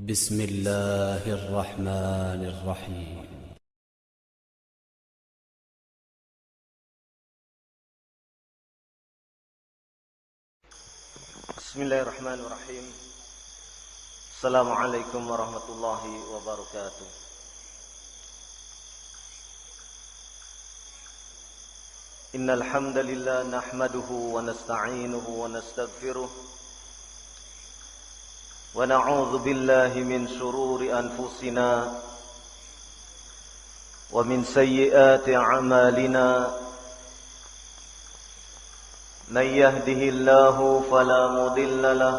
بسم الله الرحمن الرحيم. بسم الله الرحمن الرحيم. السلام عليكم ورحمة الله وبركاته. إن الحمد لله نحمده ونستعينه ونستغفره ونعوذ بالله من شرور أنفسنا ومن سيئات أعمالنا. من يهده الله فلا مضل له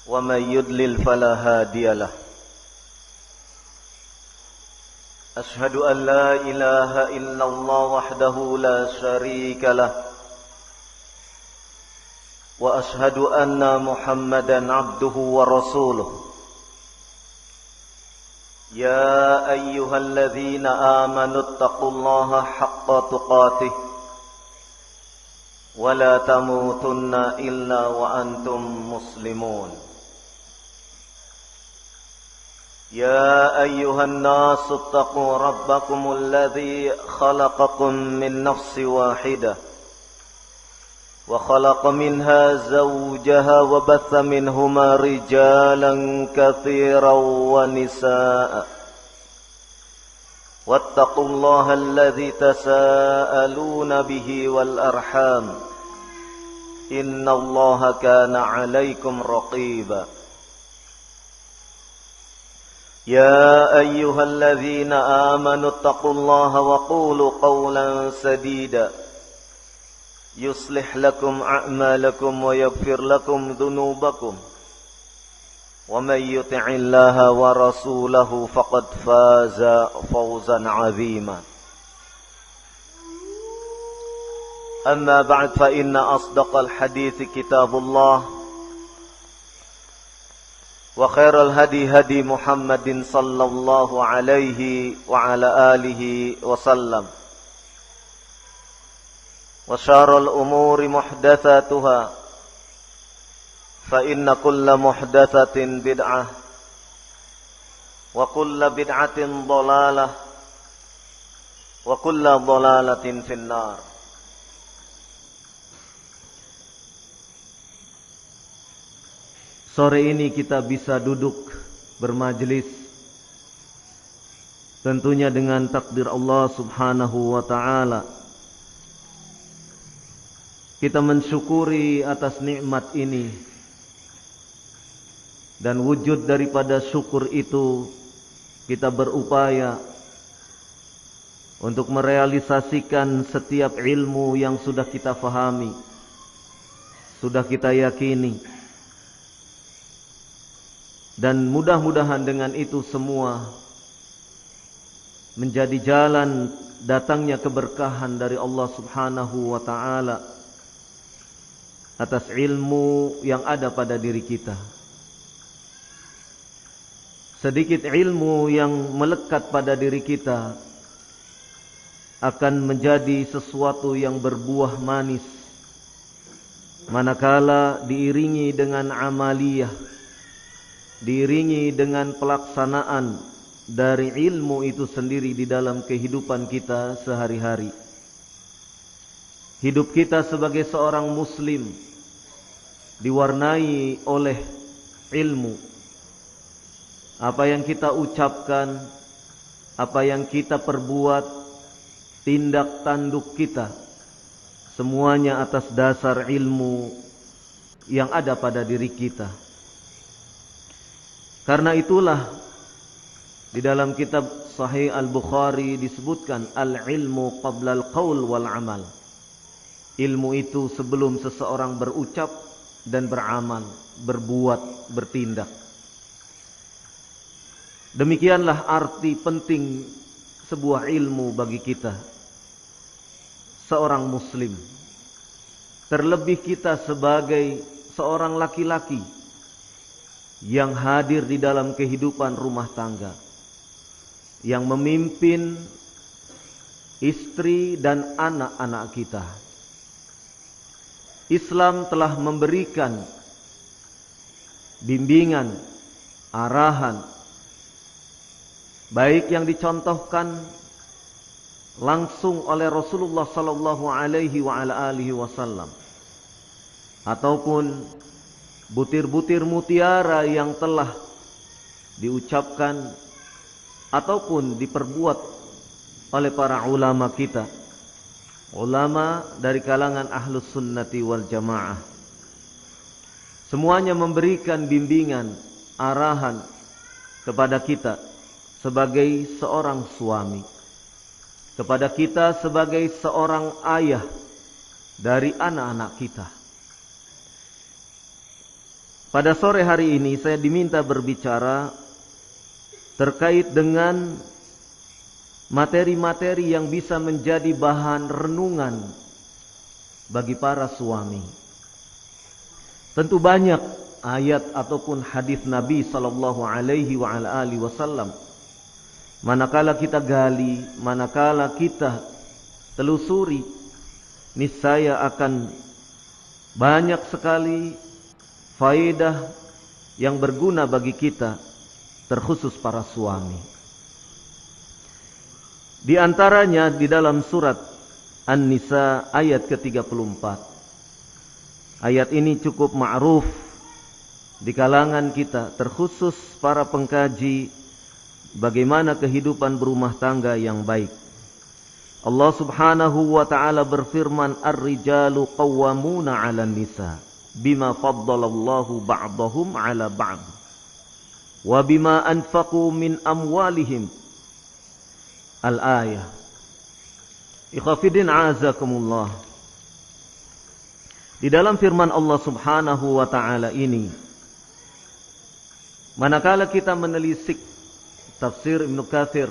ومن يضلل فلا هادي له. أشهد أن لا إله إلا الله وحده لا شريك له وأشهد أن محمدا عبده ورسوله. يا أيها الذين آمنوا اتقوا الله حق تقاته ولا تموتن إلا وأنتم مسلمون. يا أيها الناس اتقوا ربكم الذي خلقكم من نفس واحدة وخلق منها زوجها وبث منهما رجالا كثيرا ونساء واتقوا الله الذي تساءلون به والأرحام إن الله كان عليكم رقيبا. يا أيها الذين آمنوا اتقوا الله وقولوا قولا سديدا يصلح لكم أعمالكم ويغفر لكم ذنوبكم ومن يطع الله ورسوله فقد فاز فوزا عظيما. أما بعد فإن أصدق الحديث كتاب الله وخير الهدي هدي محمد صلى الله عليه وعلى آله وسلم وشر الأمور محدثاتها فإن كل محدثة بدعة وكل بدعة ضلالة وكل ضلالة في النار. Sore ini kita bisa duduk bermajelis tentunya dengan takdir Allah Subhanahu wa taala. Kita mensyukuri atas nikmat ini dan wujud daripada syukur itu kita berupaya untuk merealisasikan setiap ilmu yang sudah kita fahami, sudah kita yakini. Dan mudah-mudahan dengan itu semua menjadi jalan datangnya keberkahan dari Allah Subhanahu wa taala atas ilmu yang ada pada diri kita. Sedikit ilmu yang melekat pada diri kita akan menjadi sesuatu yang berbuah manis manakala diiringi dengan amaliyah, diiringi dengan pelaksanaan dari ilmu itu sendiri di dalam kehidupan kita sehari-hari. Hidup kita sebagai seorang muslim diwarnai oleh ilmu. Apa yang kita ucapkan, apa yang kita perbuat, tindak tanduk kita, semuanya atas dasar ilmu yang ada pada diri kita. Karena itulah di dalam kitab Sahih Al-Bukhari disebutkan al-ilmu qabla al-qaul wal amal. Ilmu itu sebelum seseorang berucap dan beramal, berbuat, bertindak. Demikianlah arti penting sebuah ilmu bagi kita, seorang muslim. Terlebih kita sebagai seorang laki-laki yang hadir di dalam kehidupan rumah tangga, yang memimpin istri dan anak-anak kita. Islam telah memberikan bimbingan arahan, baik yang dicontohkan langsung oleh Rasulullah sallallahu alaihi wasallam ataupun butir-butir mutiara yang telah diucapkan ataupun diperbuat oleh para ulama kita, ulama dari kalangan ahlus sunnati wal jamaah. Semuanya memberikan bimbingan, arahan kepada kita sebagai seorang suami, kepada kita sebagai seorang ayah dari anak-anak kita. Pada sore hari ini saya diminta berbicara terkait dengan materi-materi yang bisa menjadi bahan renungan bagi para suami. Tentu banyak ayat ataupun hadis Nabi sallallahu alaihi wasallam. Manakala kita gali, manakala kita telusuri, niscaya akan banyak sekali faedah yang berguna bagi kita, terkhusus para suami. Di antaranya di dalam surat An-Nisa ayat ke-34. Ayat ini cukup ma'ruf di kalangan kita, terkhusus para pengkaji bagaimana kehidupan berumah tangga yang baik. Allah Subhanahu wa ta'ala berfirman, "Ar-rijalu qawwamuna 'alan nisa bima faddalallahu ba'dahum 'ala ba'd wa bima anfaqu min amwalihim." Al-ayah. Ikhwafidin a'azakumullah. Di dalam firman Allah Subhanahu wa ta'ala ini, manakala kita menelisik tafsir Ibnu Katsir,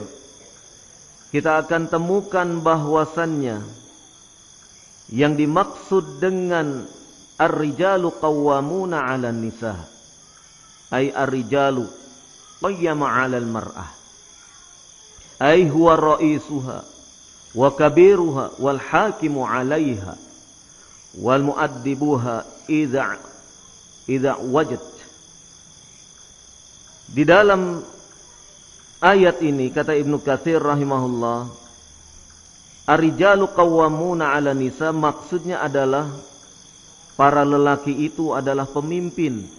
kita akan temukan bahwasannya yang dimaksud dengan ar-rijalu qawwamuna 'alan nisa, ay ar-rijalu qayyama 'alal mar'ah, ay huwa ra'isuha wa kabiruha wal hakimu 'alaiha wal mu'addibuha idza wajad. Di dalam ayat ini kata Ibnu Katsir rahimahullah, ar-rijalu qawwamuna 'ala nisa, maksudnya adalah para lelaki itu adalah pemimpin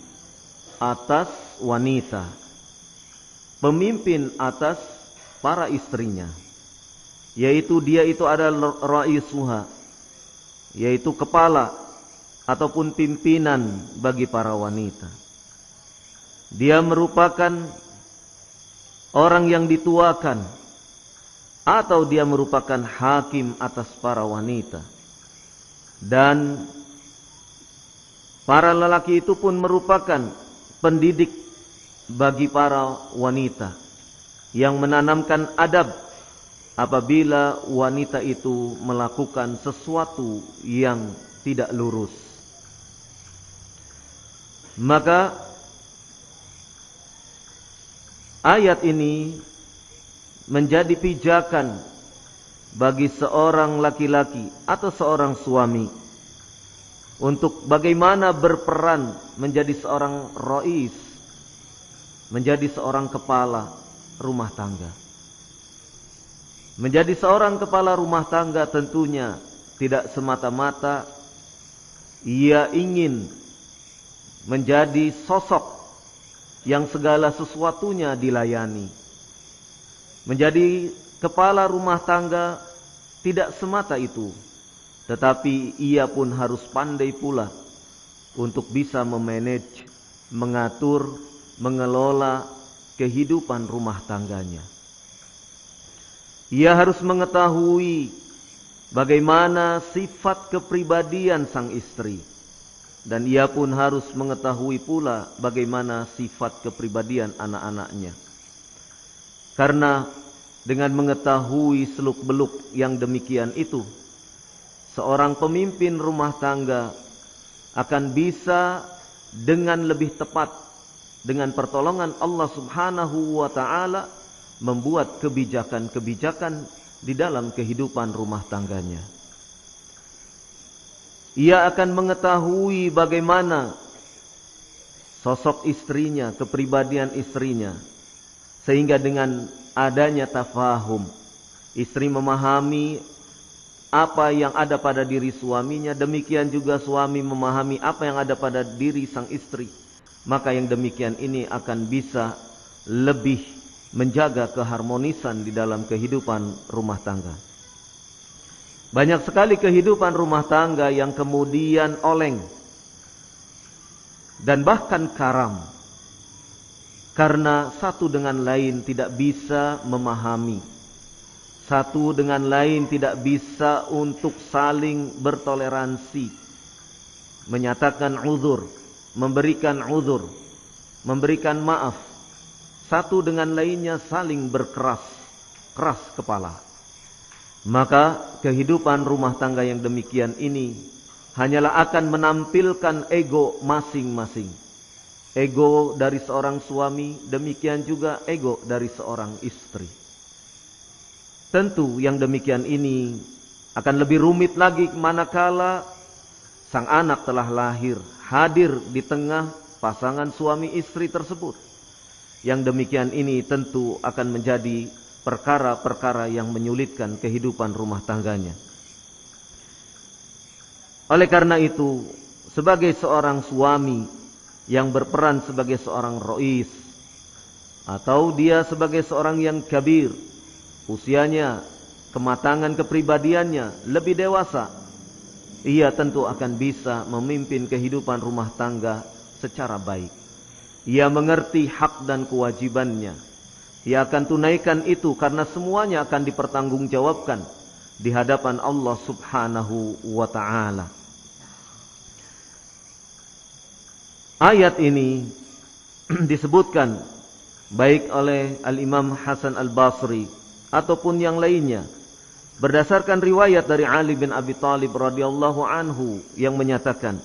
atas wanita, pemimpin atas para istrinya, yaitu dia itu adalah raisuha, yaitu kepala ataupun pimpinan bagi para wanita. Dia merupakan orang yang dituakan, atau dia merupakan hakim atas para wanita. Dan para lelaki itu pun merupakan pendidik bagi para wanita, yang menanamkan adab apabila wanita itu melakukan sesuatu yang tidak lurus. Maka ayat ini menjadi pijakan bagi seorang laki-laki atau seorang suami untuk bagaimana berperan menjadi seorang rais, menjadi seorang kepala rumah tangga. Menjadi seorang kepala rumah tangga tentunya tidak semata-mata ia ingin menjadi sosok yang segala sesuatunya dilayani. Menjadi kepala rumah tangga tidak semata itu, tetapi ia pun harus pandai pula untuk bisa memanage, mengatur, mengelola kehidupan rumah tangganya. Ia harus mengetahui bagaimana sifat kepribadian sang istri, dan ia pun harus mengetahui pula bagaimana sifat kepribadian anak-anaknya. Karena dengan mengetahui seluk-beluk yang demikian itu, seorang pemimpin rumah tangga akan bisa dengan lebih tepat, dengan pertolongan Allah Subhanahu wa ta'ala, membuat kebijakan-kebijakan di dalam kehidupan rumah tangganya. Ia akan mengetahui bagaimana sosok istrinya, kepribadian istrinya. Sehingga dengan adanya tafahum, istri memahami apa yang ada pada diri suaminya, demikian juga suami memahami apa yang ada pada diri sang istri. Maka yang demikian ini akan bisa lebih menjaga keharmonisan di dalam kehidupan rumah tangga. Banyak sekali kehidupan rumah tangga yang kemudian oleng dan bahkan karam karena satu dengan lain tidak bisa memahami, satu dengan lain tidak bisa untuk saling bertoleransi, menyatakan uzur, memberikan maaf. Satu dengan lainnya saling keras kepala. Maka kehidupan rumah tangga yang demikian ini hanyalah akan menampilkan ego masing-masing. Ego dari seorang suami, demikian juga ego dari seorang istri. Tentu yang demikian ini akan lebih rumit lagi manakala sang anak telah lahir, hadir di tengah pasangan suami istri tersebut. Yang demikian ini tentu akan menjadi perkara-perkara yang menyulitkan kehidupan rumah tangganya. Oleh karena itu, sebagai seorang suami yang berperan sebagai seorang rois, atau dia sebagai seorang yang kabir, usianya, kematangan kepribadiannya lebih dewasa, ia tentu akan bisa memimpin kehidupan rumah tangga secara baik. Ia mengerti hak dan kewajibannya. Ia akan tunaikan itu karena semuanya akan dipertanggungjawabkan di hadapan Allah Subhanahu wa ta'ala. Ayat ini disebutkan baik oleh Al-Imam Hasan Al-Basri ataupun yang lainnya berdasarkan riwayat dari Ali bin Abi Thalib radhiyallahu anhu yang menyatakan,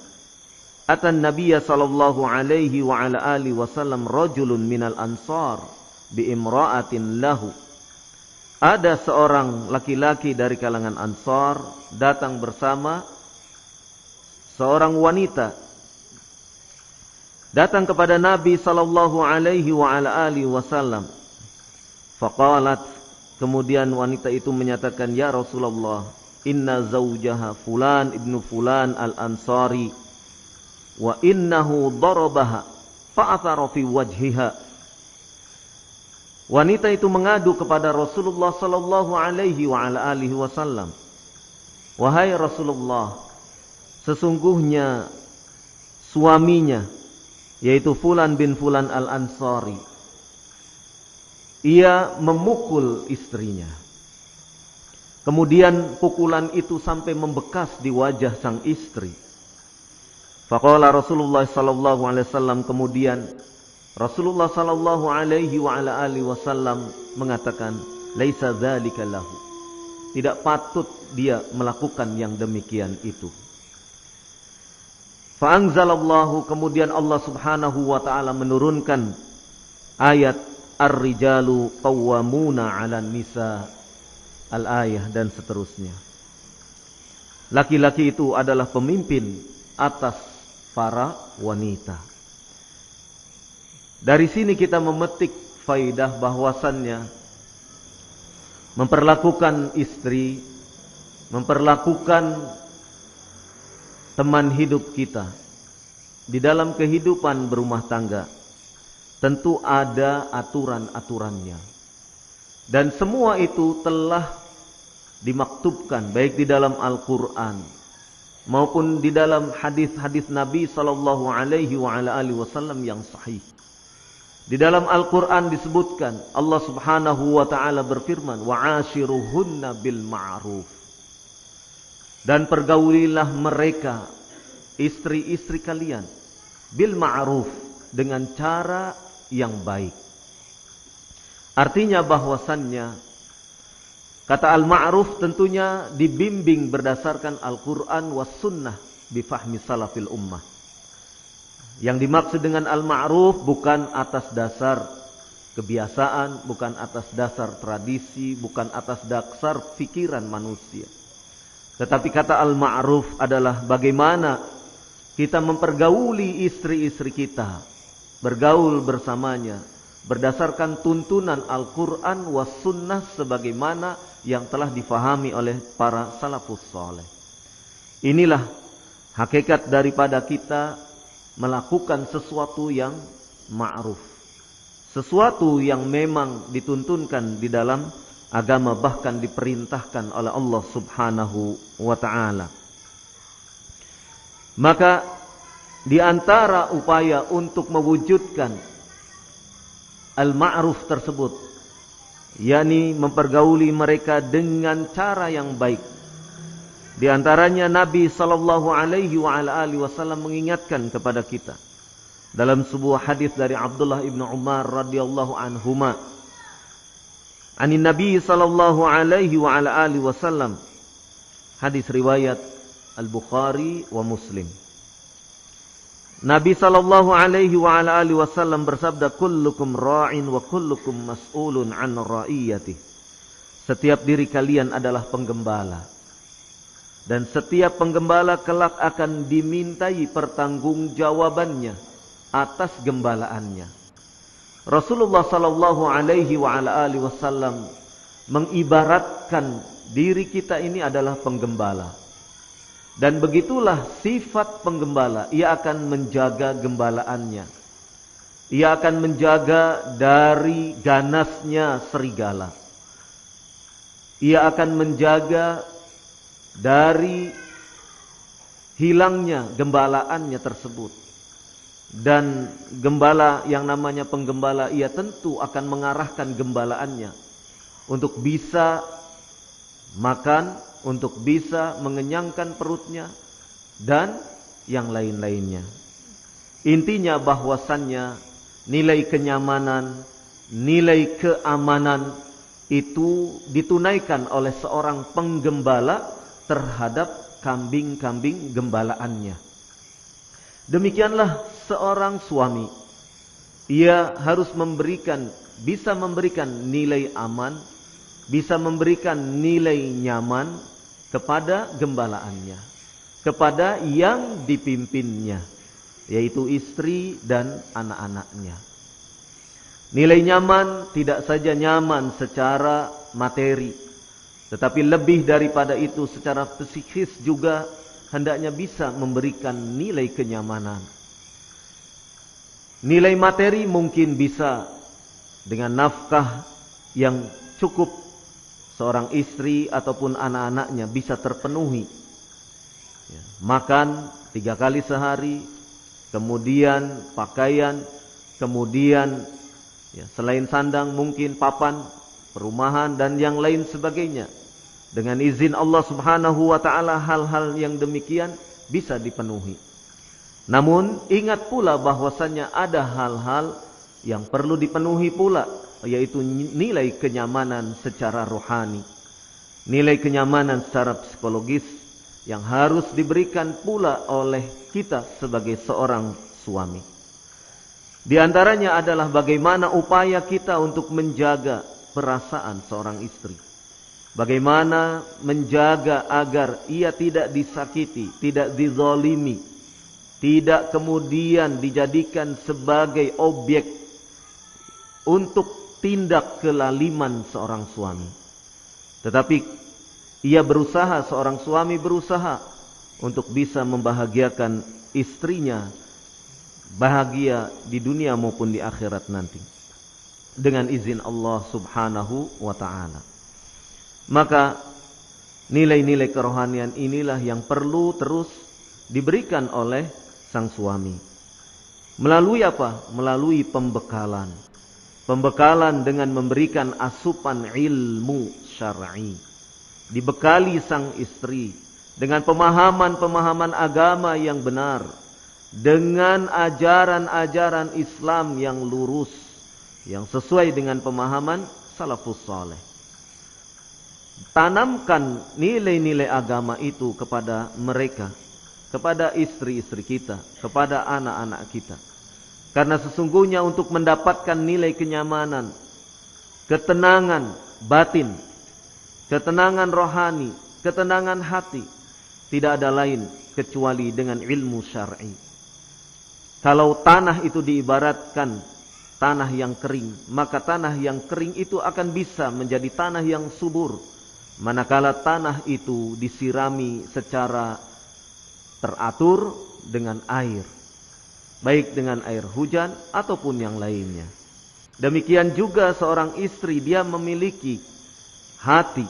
Atan Nabiya sallallahu alaihi wa ala alihi wasallam rajulun minal ansar bi imra'atin lahu. Ada seorang laki-laki dari kalangan Ansar datang bersama seorang wanita. Datang kepada Nabi sallallahu alaihi wa ala alihi wasallam. Faqalat, kemudian wanita itu menyatakan, ya Rasulullah, inna zawjaha fulan ibnu fulan al-ansari wa innahu darabaha fa'athara fi wajhiha. Wanita itu mengadu kepada Rasulullah sallallahu alaihi wa ala alihi wasallam, wahai Rasulullah, sesungguhnya suaminya yaitu Fulan bin Fulan al-Ansari, ia memukul istrinya. Kemudian pukulan itu sampai membekas di wajah sang istri. Faqala Rasulullah sallallahu alaihi wasallam, kemudian Rasulullah sallallahu alaihi wa ala alihi wasallam mengatakan, laisa dzalika lahu. Tidak patut dia melakukan yang demikian itu. Fa anzalallahu, kemudian Allah Subhanahu wa taala menurunkan ayat ar-rijalu qawwamuna 'alan nisa, al-ayah dan seterusnya. Laki-laki itu adalah pemimpin atas para wanita. Dari sini kita memetik faidah bahwasannya memperlakukan istri, memperlakukan teman hidup kita di dalam kehidupan berumah tangga tentu ada aturan-aturannya. Dan semua itu telah dimaktubkan baik di dalam Al-Quran maupun di dalam hadis-hadis Nabi sallallahu alaihi wa ala alihi wasallam yang sahih. Di dalam Al-Quran disebutkan, Allah Subhanahu wa ta'ala berfirman, wa'ashiruhunna bil ma'ruf. Dan pergaulilah mereka, istri-istri kalian, bil ma'ruf, dengan cara yang baik. Artinya bahwasannya kata al-ma'ruf tentunya dibimbing berdasarkan Al-Quran was sunnah bifahmi salafil ummah. Yang dimaksud dengan al-ma'ruf bukan atas dasar kebiasaan, bukan atas dasar tradisi, bukan atas dasar pikiran manusia. Tetapi kata al-ma'ruf adalah bagaimana kita mempergauli istri-istri kita bergaul bersamanya berdasarkan tuntunan Al-Quran was sunnah sebagaimana yang telah difahami oleh para salafus saleh. Inilah hakikat daripada kita melakukan sesuatu yang ma'ruf, sesuatu yang memang dituntunkan di dalam agama, bahkan diperintahkan oleh Allah Subhanahu wa ta'ala. Maka di antara upaya untuk mewujudkan al-ma'ruf tersebut, yakni mempergauli mereka dengan cara yang baik. Di antaranya Nabi sallallahu alaihi wa ala alihi wasallam mengingatkan kepada kita dalam sebuah hadis dari Abdullah ibn Umar radhiyallahu anhuma, anin Nabi sallallahu alaihi wa ala alihi wasallam, hadis riwayat Al-Bukhari wa Muslim. Nabi sallallahu alaihi wa ala alihi wasallam bersabda, kullukum ra'in wa kullukum mas'ulun 'an ra'iyatih. Setiap diri kalian adalah penggembala, dan setiap penggembala kelak akan dimintai pertanggungjawabannya atas gembalaannya. Rasulullah sallallahu alaihi wa ala alihi wasallam mengibaratkan diri kita ini adalah penggembala. Dan begitulah sifat penggembala, ia akan menjaga gembalaannya. Ia akan menjaga dari ganasnya serigala. Ia akan menjaga dari hilangnya gembalaannya tersebut. Dan gembala yang namanya penggembala, ia tentu akan mengarahkan gembalaannya untuk bisa makan, untuk bisa mengenyangkan perutnya, dan yang lain-lainnya. Intinya bahwasannya nilai kenyamanan, nilai keamanan itu ditunaikan oleh seorang penggembala terhadap kambing-kambing gembalaannya. Demikianlah seorang suami, ia harus bisa memberikan nilai aman, bisa memberikan nilai nyaman kepada gembalaannya, kepada yang dipimpinnya, yaitu istri dan anak-anaknya. Nilai nyaman tidak saja nyaman secara materi, tetapi lebih daripada itu secara psikis juga hendaknya bisa memberikan nilai kenyamanan. Nilai materi mungkin bisa dengan nafkah yang cukup, seorang istri ataupun anak-anaknya bisa terpenuhi. Makan 3 kali sehari, kemudian pakaian, kemudian selain sandang mungkin papan, perumahan dan yang lain sebagainya. Dengan izin Allah Subhanahu wa ta'ala hal-hal yang demikian bisa dipenuhi. Namun ingat pula bahwasannya ada hal-hal yang perlu dipenuhi pula, yaitu nilai kenyamanan secara rohani, nilai kenyamanan secara psikologis yang harus diberikan pula oleh kita sebagai seorang suami. Di antaranya adalah bagaimana upaya kita untuk menjaga perasaan seorang istri. Bagaimana menjaga agar ia tidak disakiti, tidak dizalimi, tidak kemudian dijadikan sebagai objek untuk tindak kelaliman seorang suami. Tetapi seorang suami berusaha untuk bisa membahagiakan istrinya, bahagia di dunia maupun di akhirat nanti, dengan izin Allah Subhanahu wa ta'ala. Maka nilai-nilai kerohanian inilah yang perlu terus diberikan oleh sang suami. Melalui apa? Melalui pembekalan. Pembekalan dengan memberikan asupan ilmu syar'i. Dibekali sang istri dengan pemahaman-pemahaman agama yang benar, dengan ajaran-ajaran Islam yang lurus, yang sesuai dengan pemahaman salafus saleh. Tanamkan nilai-nilai agama itu kepada mereka, kepada istri-istri kita, kepada anak-anak kita. Karena sesungguhnya untuk mendapatkan nilai kenyamanan, ketenangan batin, ketenangan rohani, ketenangan hati, tidak ada lain kecuali dengan ilmu syar'i. Kalau tanah itu diibaratkan tanah yang kering, maka tanah yang kering itu akan bisa menjadi tanah yang subur, manakala tanah itu disirami secara teratur dengan air, baik dengan air hujan ataupun yang lainnya. Demikian juga seorang istri, dia memiliki hati.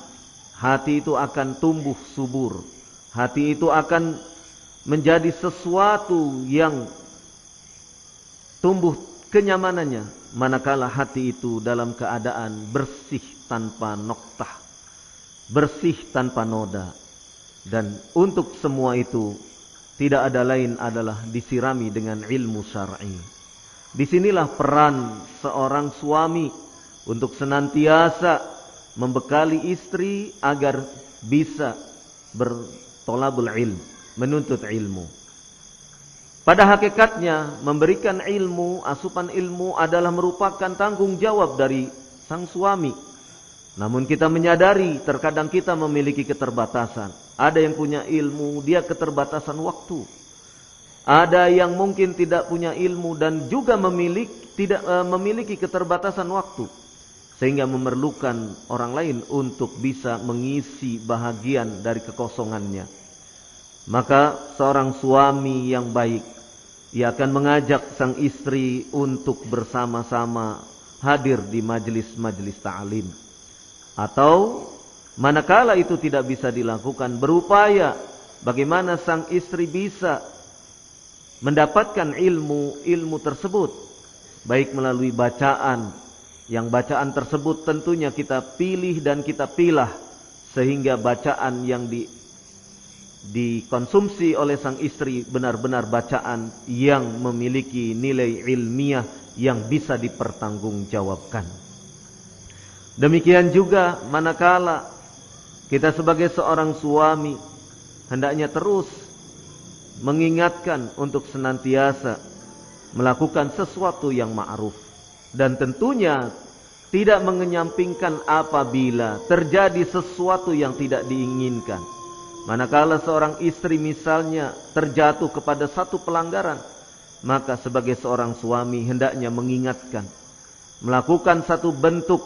Hati itu akan tumbuh subur. Hati itu akan menjadi sesuatu yang tumbuh kenyamanannya, manakala hati itu dalam keadaan bersih tanpa noktah, bersih tanpa noda. Dan untuk semua itu tidak ada lain adalah disirami dengan ilmu syar'i. Disinilah peran seorang suami untuk senantiasa membekali istri agar bisa bertolabul ilm, menuntut ilmu. Pada hakikatnya memberikan ilmu, asupan ilmu adalah merupakan tanggung jawab dari sang suami. Namun kita menyadari terkadang kita memiliki keterbatasan. Ada yang punya ilmu, dia keterbatasan waktu. Ada yang mungkin tidak punya ilmu dan juga tidak memiliki keterbatasan waktu, sehingga memerlukan orang lain untuk bisa mengisi bahagian dari kekosongannya. Maka seorang suami yang baik, ia akan mengajak sang istri untuk bersama-sama hadir di majelis-majelis ta'lim. Atau manakala itu tidak bisa dilakukan, berupaya bagaimana sang istri bisa mendapatkan ilmu tersebut, baik melalui bacaan, yang bacaan tersebut tentunya kita pilih dan kita pilah, sehingga bacaan yang dikonsumsi oleh sang istri benar-benar bacaan yang memiliki nilai ilmiah yang bisa dipertanggungjawabkan. Demikian juga manakala kita sebagai seorang suami hendaknya terus mengingatkan untuk senantiasa melakukan sesuatu yang ma'ruf, dan tentunya tidak mengenyampingkan apabila terjadi sesuatu yang tidak diinginkan. Manakala seorang istri misalnya terjatuh kepada satu pelanggaran, maka sebagai seorang suami hendaknya mengingatkan, melakukan satu bentuk.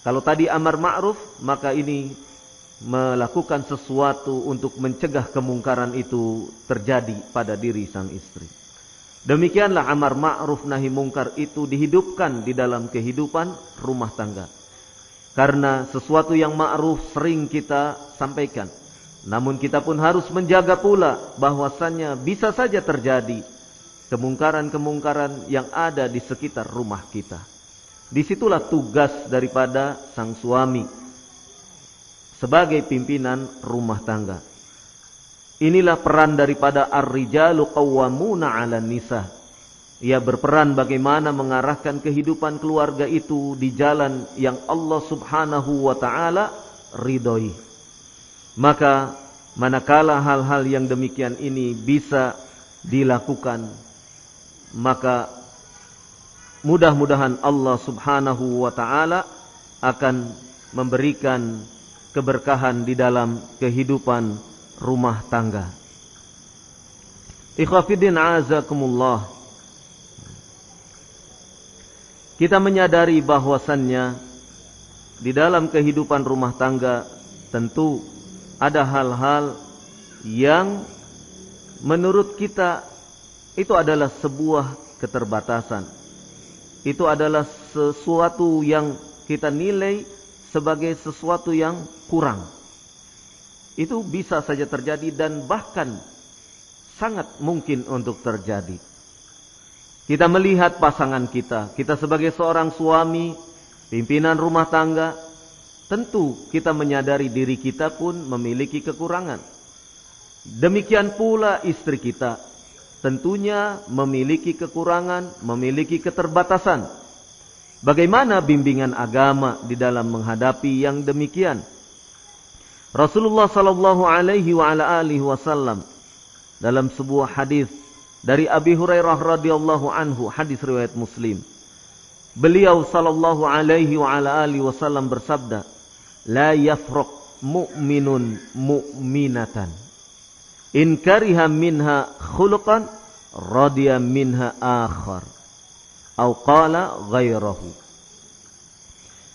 Kalau tadi amar ma'ruf, maka ini melakukan sesuatu untuk mencegah kemungkaran itu terjadi pada diri sang istri. Demikianlah amar ma'ruf nahi mungkar itu dihidupkan di dalam kehidupan rumah tangga. Karena sesuatu yang ma'ruf sering kita sampaikan, namun kita pun harus menjaga pula bahwasannya bisa saja terjadi kemungkaran-kemungkaran yang ada di sekitar rumah kita. Disitulah tugas daripada sang suami sebagai pimpinan rumah tangga. Inilah peran daripada ar-rijalu qawwamuna 'alan nisa. Ia berperan bagaimana mengarahkan kehidupan keluarga itu di jalan yang Allah Subhanahu wa taala ridhoi. Maka manakala hal-hal yang demikian ini bisa dilakukan, maka mudah-mudahan Allah Subhanahu wa taala akan memberikan keberkahan di dalam kehidupan rumah tangga. Ikhwafidin azakumullah. Kita menyadari bahwasannya di dalam kehidupan rumah tangga tentu ada hal-hal yang menurut kita itu adalah sebuah keterbatasan. Itu adalah sesuatu yang kita nilai sebagai sesuatu yang kurang. Itu bisa saja terjadi dan bahkan sangat mungkin untuk terjadi. Kita melihat pasangan kita sebagai seorang suami, pimpinan rumah tangga, tentu kita menyadari diri kita pun memiliki kekurangan. Demikian pula istri kita, tentunya memiliki kekurangan, memiliki keterbatasan. Bagaimana bimbingan agama di dalam menghadapi yang demikian? Rasulullah sallallahu alaihi wa ala alihi wasallam dalam sebuah hadis dari Abi Hurairah radhiyallahu anhu, hadis riwayat Muslim. Beliau sallallahu alaihi wa ala alihi wasallam bersabda, "La yafraq mu'minun mu'minatan in kariha minha khuluqan radiya minha akhar au qala ghairahu.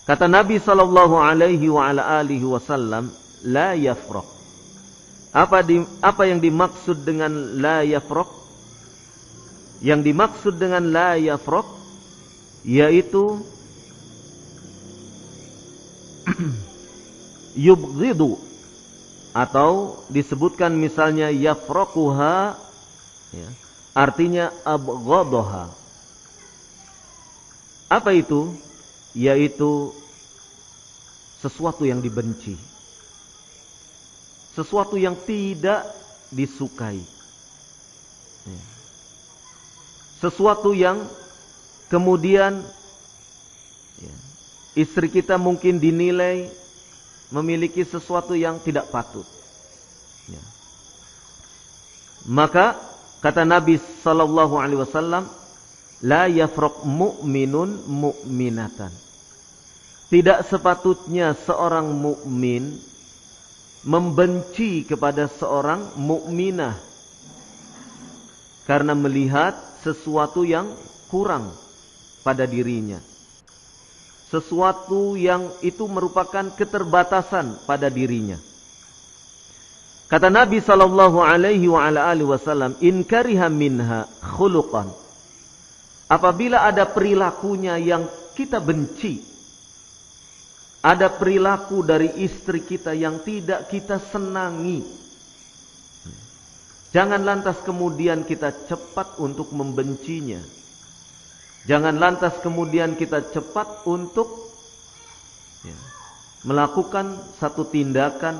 Kata Nabi sallallahu alaihi wa ala alihi wasallam, la yafraq. Apa yang dimaksud dengan la yafraq? Yang dimaksud dengan la yafraq yaitu yubghidu, atau disebutkan misalnya yafraquha, ya, artinya abghadaha. Apa itu? Yaitu sesuatu yang dibenci, sesuatu yang tidak disukai, sesuatu yang kemudian istri kita mungkin dinilai memiliki sesuatu yang tidak patut. Maka kata Nabi sallallahu alaihi wasallam, la yafraq mu'minun mu'minatan. Tidak sepatutnya seorang mukmin membenci kepada seorang mukminah karena melihat sesuatu yang kurang pada dirinya, sesuatu yang itu merupakan keterbatasan pada dirinya. Kata Nabi sallallahu alaihi wa ala alihi wasallam, in kariha minha khuluqan. Apabila ada perilakunya yang kita benci, ada perilaku dari istri kita yang tidak kita senangi, jangan lantas kemudian kita cepat untuk membencinya. Jangan lantas kemudian kita cepat untuk melakukan satu tindakan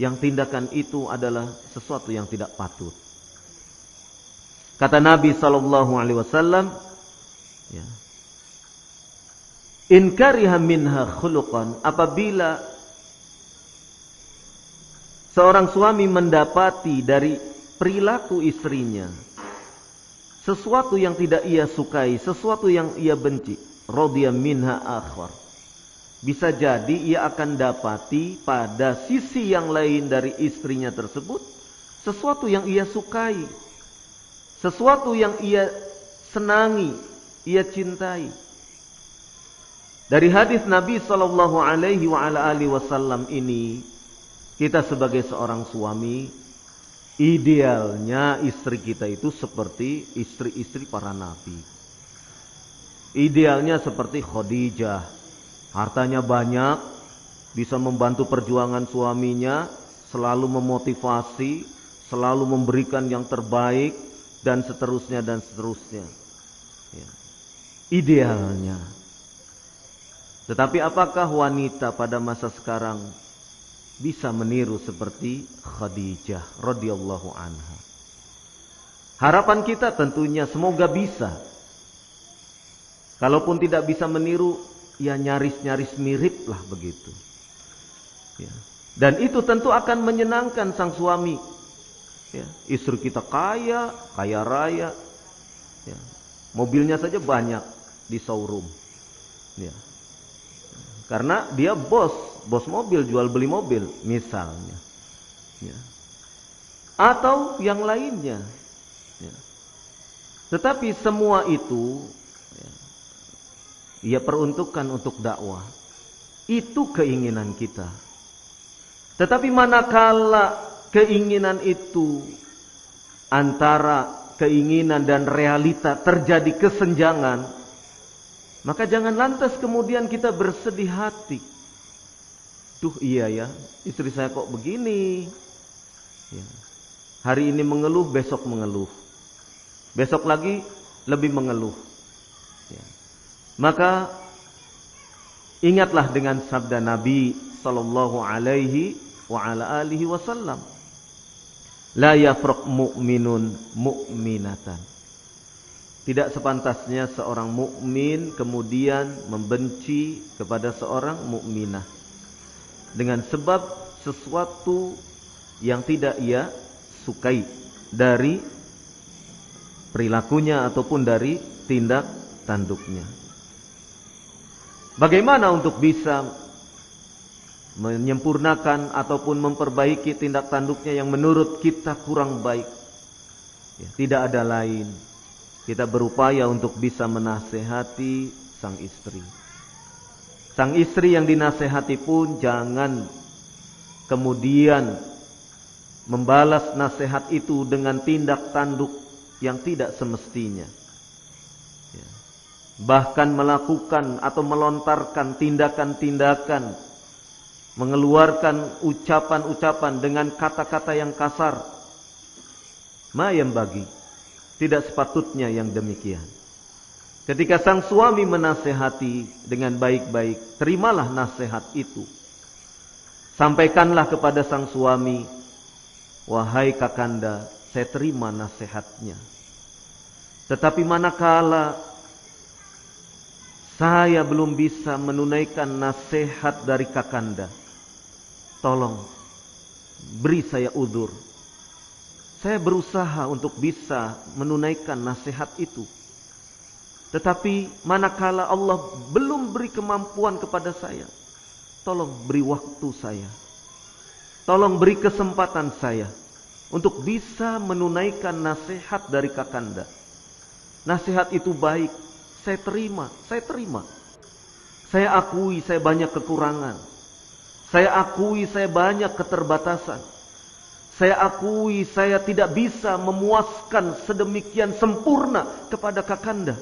yang tindakan itu adalah sesuatu yang tidak patut. Kata Nabi sallallahu alaihi wasallam, in kariha minha khuluqan, apabila seorang suami mendapati dari perilaku istrinya sesuatu yang tidak ia sukai, sesuatu yang ia benci, radiya minha akhar, bisa jadi ia akan dapati pada sisi yang lain dari istrinya tersebut sesuatu yang ia sukai, sesuatu yang ia senangi, ia cintai. Dari hadis Nabi sallallahu alaihi wa ala alihi wasallam ini, kita sebagai seorang suami, idealnya istri kita itu seperti istri-istri para nabi. Idealnya seperti Khadijah, hartanya banyak, bisa membantu perjuangan suaminya, selalu memotivasi, selalu memberikan yang terbaik, dan seterusnya dan seterusnya. Idealnya. Tetapi apakah wanita pada masa sekarang bisa meniru seperti Khadijah radhiyallahu anha? Harapan kita tentunya semoga bisa. Kalaupun tidak bisa meniru, ya nyaris-nyaris mirip lah begitu. Dan itu tentu akan menyenangkan sang suami. Istri kita kaya raya. Mobilnya saja banyak di showroom. Karena dia bos mobil, jual beli mobil misalnya. Atau yang lainnya. Tetapi semua itu ia peruntukkan untuk dakwah. Itu keinginan kita. Tetapi manakala keinginan itu antara keinginan dan realita terjadi kesenjangan, maka jangan lantas kemudian kita bersedih hati. Duh iya ya, istri saya kok begini. Hari ini mengeluh, besok mengeluh. Besok lagi lebih mengeluh. Maka ingatlah dengan sabda Nabi sallallahu alaihi wa ala alihi wasallam, la yafraq mu'minun mu'minatan. Tidak sepantasnya seorang mukmin kemudian membenci kepada seorang mukminah dengan sebab sesuatu yang tidak ia sukai dari perilakunya ataupun dari tindak tanduknya. Bagaimana untuk bisa menyempurnakan ataupun memperbaiki tindak tanduknya yang menurut kita kurang baik? Ya, tidak ada lain. Kita berupaya untuk bisa menasehati sang istri. Sang istri yang dinasehati pun jangan kemudian membalas nasihat itu dengan tindak tanduk yang tidak semestinya. Ya. Bahkan melakukan atau melontarkan tindakan-tindakan, mengeluarkan ucapan-ucapan dengan kata-kata yang kasar. Ma yanbaghi, tidak sepatutnya yang demikian. Ketika sang suami menasehati dengan baik-baik, terimalah nasihat itu. Sampaikanlah kepada sang suami, wahai kakanda, saya terima nasihatnya. Tetapi manakala saya belum bisa menunaikan nasihat dari kakanda, tolong beri saya udzur. Saya berusaha untuk bisa menunaikan nasihat itu. Tetapi manakala Allah belum beri kemampuan kepada saya, tolong beri waktu saya. Tolong beri kesempatan saya untuk bisa menunaikan nasihat dari kakanda. Nasihat itu baik, saya terima. Saya akui saya banyak kekurangan. Saya akui saya banyak keterbatasan. Saya akui saya tidak bisa memuaskan sedemikian sempurna kepada kakanda.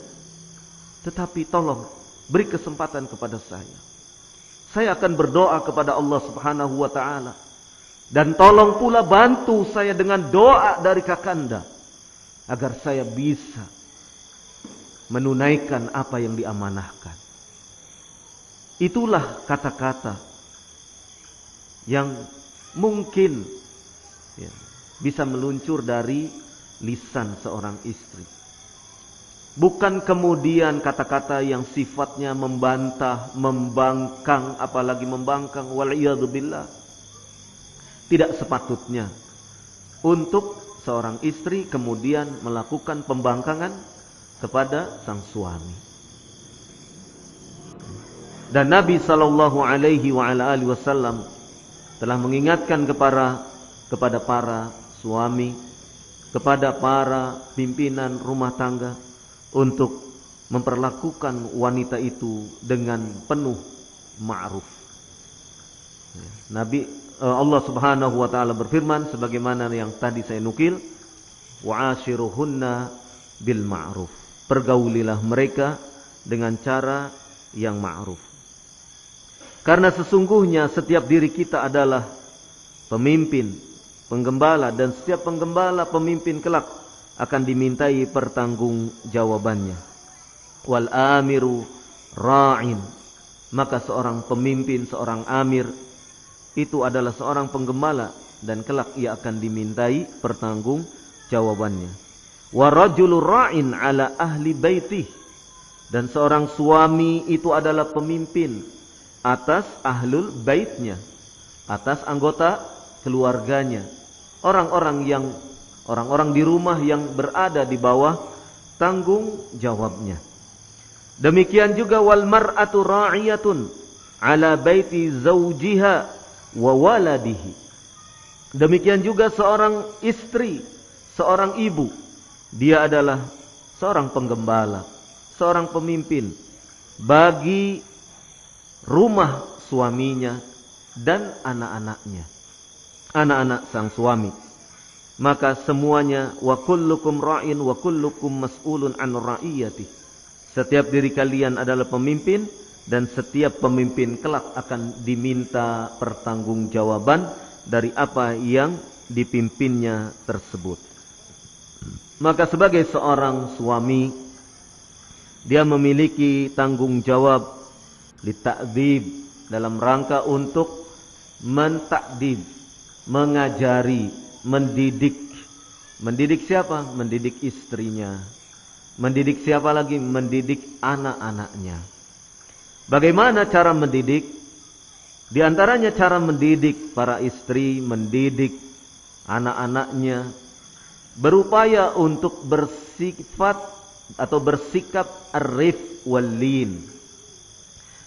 Tetapi tolong beri kesempatan kepada saya. Saya akan berdoa kepada Allah Subhanahu wa taala. Dan tolong pula bantu saya dengan doa dari kakanda agar saya bisa menunaikan apa yang diamanahkan. Itulah kata-kata yang mungkin bisa meluncur dari lisan seorang istri. Bukan kemudian kata-kata yang sifatnya membantah, membangkang, apalagi membangkang, wal'iyadzubillah. Tidak sepatutnya untuk seorang istri kemudian melakukan pembangkangan kepada sang suami. Dan Nabi SAW telah mengingatkan kepada para suami, kepada para pimpinan rumah tangga untuk memperlakukan wanita itu dengan penuh ma'ruf. Allah Subhanahu wa taala berfirman sebagaimana yang tadi saya nukil, wa'ashiruhunna bil ma'ruf. Pergaulilah mereka dengan cara yang ma'ruf. Karena sesungguhnya setiap diri kita adalah pemimpin, penggembala, dan setiap penggembala pemimpin kelak akan dimintai pertanggungjawabannya. Wal amiru ra'in. Maka seorang pemimpin, seorang amir itu adalah seorang penggembala dan kelak ia akan dimintai pertanggungjawabannya. Wa rajulu ra'in ala ahli baitih. Dan seorang suami itu adalah pemimpin atas ahlul baitnya, atas anggota keluarganya, orang-orang di rumah yang berada di bawah tanggung jawabnya. Demikian juga wal mar'atu ra'iyatun ala baiti zawjiha wa waladihi. Demikian juga seorang istri, seorang ibu, dia adalah seorang penggembala, seorang pemimpin bagi rumah suaminya dan anak-anaknya, anak-anak sang suami. Maka semuanya wa kullukum ra'in wa kullukum mas'ulun an ra'iyati. Setiap diri kalian adalah pemimpin dan setiap pemimpin kelak akan diminta pertanggungjawaban dari apa yang dipimpinnya tersebut. Maka sebagai seorang suami, dia memiliki tanggung jawab litakdzib, dalam rangka untuk mentakdib, mengajari, mendidik. Mendidik siapa? Mendidik istrinya. Mendidik siapa lagi? Mendidik anak-anaknya. Bagaimana cara mendidik? Di antaranya cara mendidik para istri, mendidik anak-anaknya, berupaya untuk bersifat atau bersikap arif wal-lin.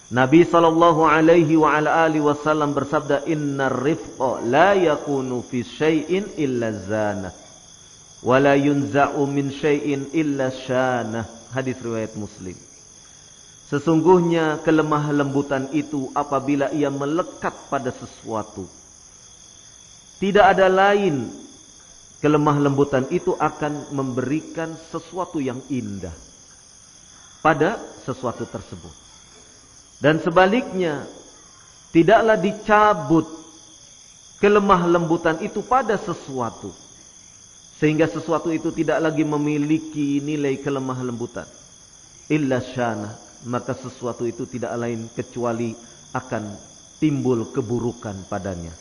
Nabi sallallahu alaihi wa ala alihi wasallam bersabda, "Innar rifqa la yakunu fi syai'in illa zana." wala yunza'u min syai'in illa syanah. Hadis riwayat Muslim. Sesungguhnya kelemah lembutan itu apabila ia melekat pada sesuatu, tidak ada lain kelemah lembutan itu akan memberikan sesuatu yang indah pada sesuatu tersebut. Dan sebaliknya, tidaklah dicabut kelemah lembutan itu pada sesuatu, sehingga sesuatu itu tidak lagi memiliki nilai kelemah lembutan. Illa syana, maka sesuatu itu tidak lain kecuali akan timbul keburukan padanya.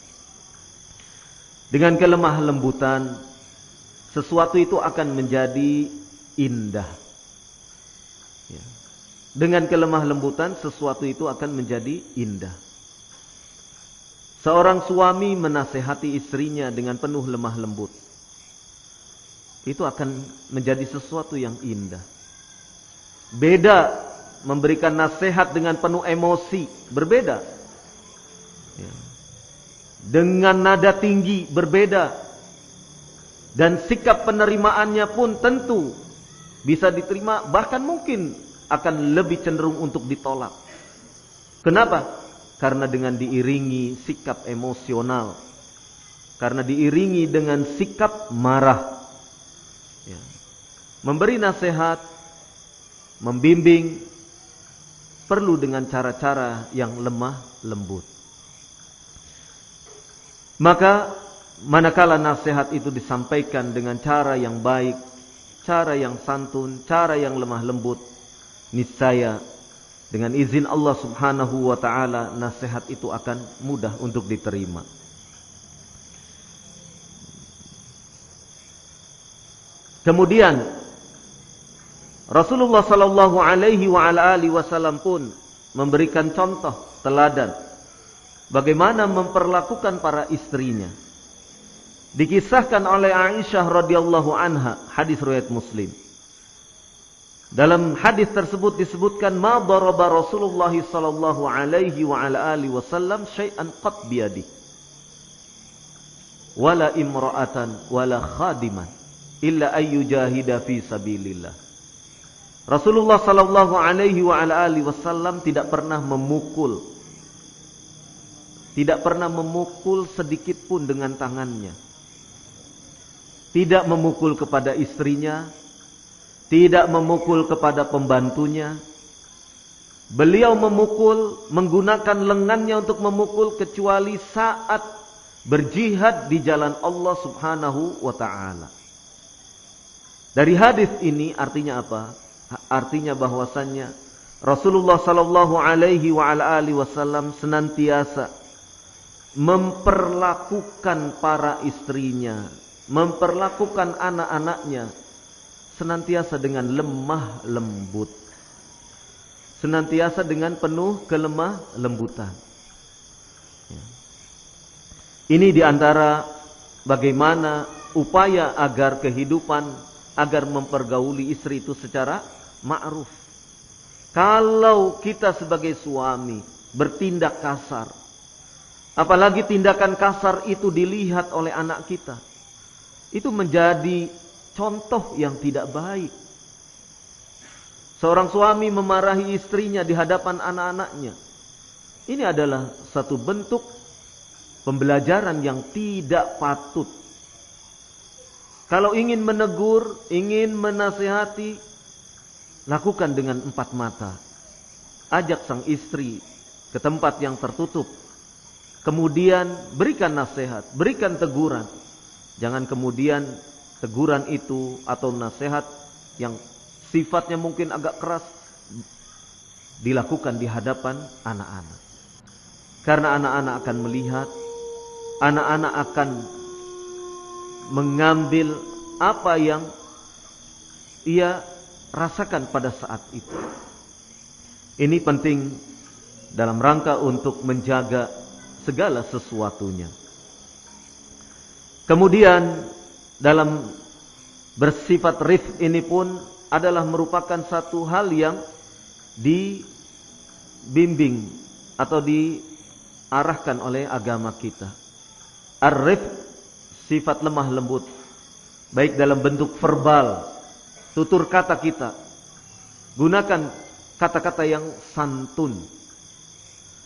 Dengan kelemah lembutan, sesuatu itu akan menjadi indah. Ya. Dengan kelemah lembutan, sesuatu itu akan menjadi indah. Seorang suami menasehati istrinya dengan penuh lemah lembut, itu akan menjadi sesuatu yang indah. Beda memberikan nasihat dengan penuh emosi, berbeda. Ya. Dengan nada tinggi, berbeda. Dan sikap penerimaannya pun tentu bisa diterima, bahkan mungkin akan lebih cenderung untuk ditolak. Kenapa? Karena dengan diiringi sikap emosional, karena diiringi dengan sikap marah. Ya. Memberi nasihat, membimbing, perlu dengan cara-cara yang lemah lembut. Maka manakala nasihat itu disampaikan dengan cara yang baik, cara yang santun, cara yang lemah lembut, niscaya dengan izin Allah Subhanahu wa taala nasihat itu akan mudah untuk diterima. Kemudian Rasulullah sallallahu alaihi wa ala alihi wasallam pun memberikan contoh teladan bagaimana memperlakukan para istrinya. Dikisahkan oleh Aisyah radhiyallahu anha, hadis riwayat Muslim. Dalam hadis tersebut disebutkan, ma daraba Rasulullah sallallahu alaihi wa ala alihi wasallam syai'an qat biyadi wala imra'atan wala khadiman illa ayyujahida fi sabilillah. Rasulullah sallallahu alaihi wa ala alihi wasallam tidak pernah memukul sedikit pun dengan tangannya. Tidak memukul kepada istrinya, tidak memukul kepada pembantunya. Beliau menggunakan lengannya untuk memukul kecuali saat berjihad di jalan Allah Subhanahu wa taala. Dari hadis ini artinya apa? Artinya bahwasannya Rasulullah sallallahu alaihi wa ala alihi wasallam senantiasa memperlakukan para istrinya, memperlakukan anak-anaknya senantiasa dengan lemah lembut, senantiasa dengan penuh kelemah lembutan. Ini diantara bagaimana upaya agar kehidupan, agar mempergauli istri itu secara ma'ruf. Kalau kita sebagai suami bertindak kasar, apalagi tindakan kasar itu dilihat oleh anak kita, itu menjadi contoh yang tidak baik. Seorang suami memarahi istrinya di hadapan anak-anaknya, ini adalah satu bentuk pembelajaran yang tidak patut. Kalau ingin menegur, ingin menasihati, lakukan dengan empat mata. Ajak sang istri ke tempat yang tertutup. Kemudian berikan nasihat, berikan teguran. Jangan kemudian teguran itu atau nasihat yang sifatnya mungkin agak keras dilakukan di hadapan anak-anak. Karena anak-anak akan melihat, anak-anak akan mengambil apa yang ia rasakan pada saat itu. Ini penting dalam rangka untuk menjaga segala sesuatunya. Kemudian dalam bersifat rifq ini pun adalah merupakan satu hal yang dibimbing atau diarahkan oleh agama kita. Ar-rifq, sifat lemah lembut, baik dalam bentuk verbal, tutur kata kita. Gunakan kata-kata yang santun.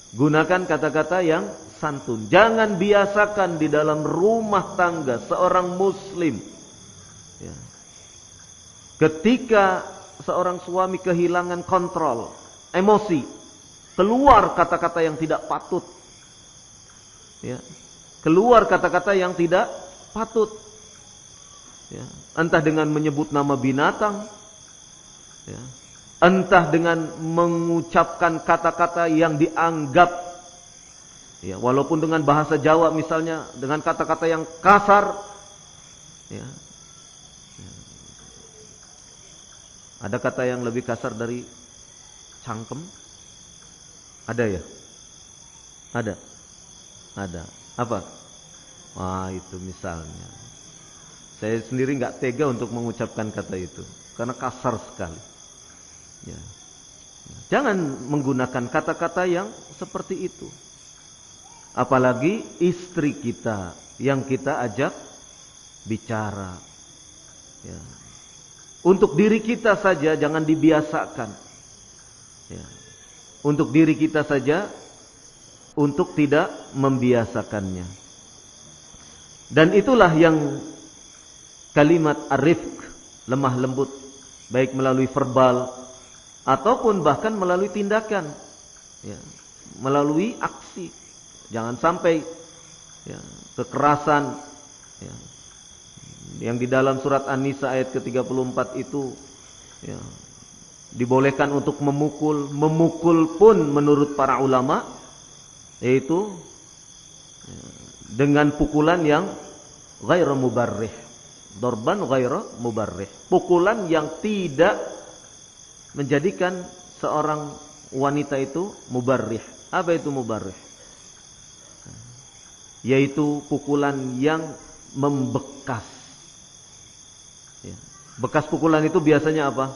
Gunakan kata-kata yang santun. Jangan biasakan di dalam rumah tangga seorang muslim, ya, ketika seorang suami kehilangan kontrol, emosi, keluar kata-kata yang tidak patut, ya, keluar kata-kata yang tidak patut, ya, entah dengan menyebut nama binatang, ya, entah dengan mengucapkan kata-kata yang dianggap, ya, walaupun dengan bahasa Jawa misalnya, dengan kata-kata yang kasar, ya. Ada kata yang lebih kasar dari cangkem? Ada ya? Ada. Apa? Wah, itu misalnya. Saya sendiri nggak tega untuk mengucapkan kata itu karena kasar sekali. Ya. Jangan menggunakan kata-kata yang seperti itu. Apalagi istri kita yang kita ajak bicara. Ya. Untuk diri kita saja jangan dibiasakan. Ya. Untuk diri kita saja, untuk tidak membiasakannya. Dan itulah yang kalimat ar-rifq, lemah lembut, baik melalui verbal ataupun bahkan melalui tindakan, ya, melalui aksi. Jangan sampai, ya, kekerasan, ya, yang di dalam surat An-Nisa ayat ke-34 itu, ya, dibolehkan untuk memukul. Memukul pun menurut para ulama yaitu, ya, dengan pukulan yang ghairu mubarrih, darban ghairu mubarrih, pukulan yang tidak menjadikan seorang wanita itu mubarrih. Apa itu mubarrih? Yaitu pukulan yang membekas. Ya. Bekas pukulan itu biasanya apa?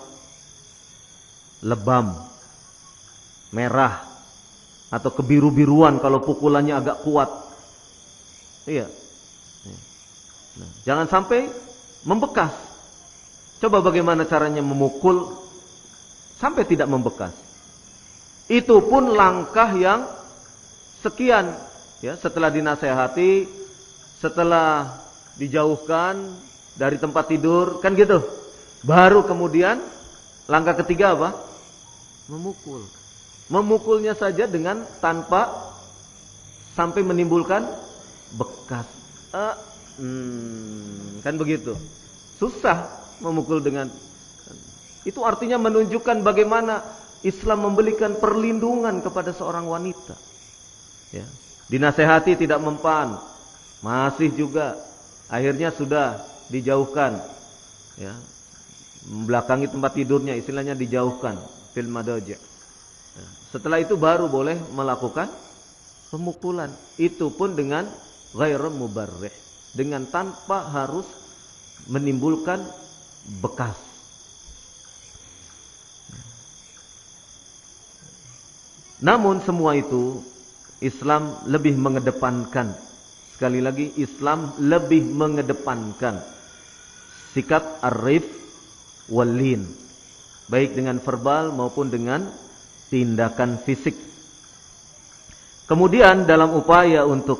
Lebam, merah, atau kebiru-biruan kalau pukulannya agak kuat. Iya. Nah, jangan sampai membekas. Coba bagaimana caranya memukul sampai tidak membekas. Itu pun langkah yang sekian, ya, setelah dinasehati, setelah dijauhkan dari tempat tidur, kan gitu. Baru kemudian langkah ketiga apa? Memukul. Memukulnya saja dengan tanpa sampai menimbulkan bekas. Kan begitu. Susah memukul dengan. Itu artinya menunjukkan bagaimana Islam memberikan perlindungan kepada seorang wanita. Ya. Dinasehati tidak mempan, masih juga akhirnya sudah dijauhkan, ya, membelakangi tempat tidurnya, istilahnya dijauhkan, fil madaji'. Ya. Setelah itu baru boleh melakukan pemukulan, itu pun dengan ghairu mubarrih, dengan tanpa harus menimbulkan bekas. Namun semua itu Islam lebih mengedepankan. Sekali lagi, Islam lebih mengedepankan sikap ar-rifq wal lin, baik dengan verbal maupun dengan tindakan fisik. Kemudian dalam upaya untuk,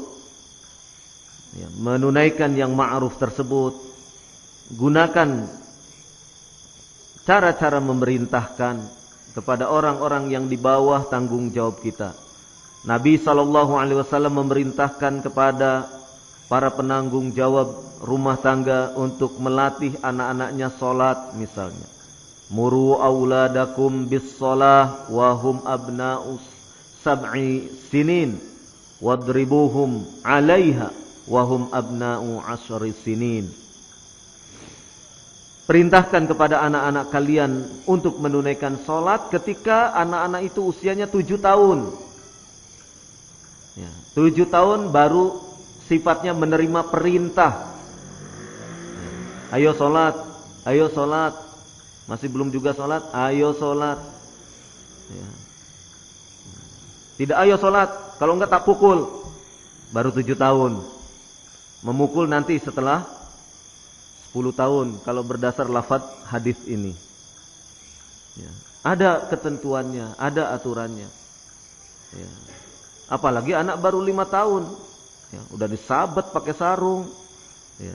ya, menunaikan yang ma'ruf tersebut, gunakan cara-cara memerintahkan kepada orang-orang yang di bawah tanggung jawab kita. Nabi SAW memerintahkan kepada para penanggung jawab rumah tangga untuk melatih anak-anaknya sholat misalnya. Muru auladakum bis sholah wahum abna'us sab'i sinin wadribuhum 'alaiha wahum abna'u 'ashri sinin. Perintahkan kepada anak-anak kalian untuk menunaikan sholat ketika anak-anak itu usianya 7 tahun. Ya, 7 tahun baru sifatnya menerima perintah. Ayo sholat, ayo sholat. Masih belum juga sholat, ayo sholat. Ya. Tidak ayo sholat, kalau enggak tak pukul. Baru 7 tahun. Memukul nanti setelah 10 tahun kalau berdasar lafadz hadis ini. Ya. Ada ketentuannya, ada aturannya. Ya. Apalagi anak baru 5 tahun, ya, udah disabet pakai sarung. Ya.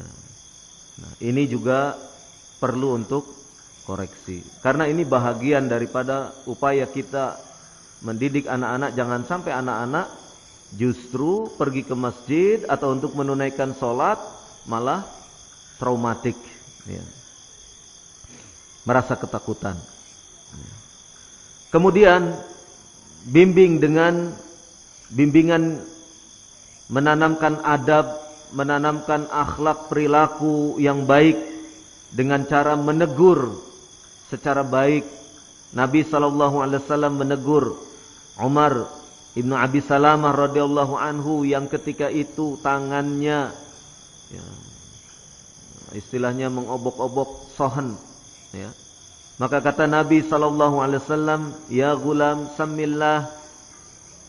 Nah, ini juga perlu untuk koreksi. Karena ini bahagian daripada upaya kita mendidik anak-anak, jangan sampai anak-anak justru pergi ke masjid atau untuk menunaikan sholat malah traumatik, ya. Merasa ketakutan. Kemudian bimbingan menanamkan adab, menanamkan akhlak perilaku yang baik dengan cara menegur secara baik. Nabi SAW menegur Umar ibnu Abi Salamah radhiyallahu anhu yang ketika itu tangannya, ya, istilahnya mengobok-obok sohan, ya. Maka kata Nabi SAW, ya gulam samillah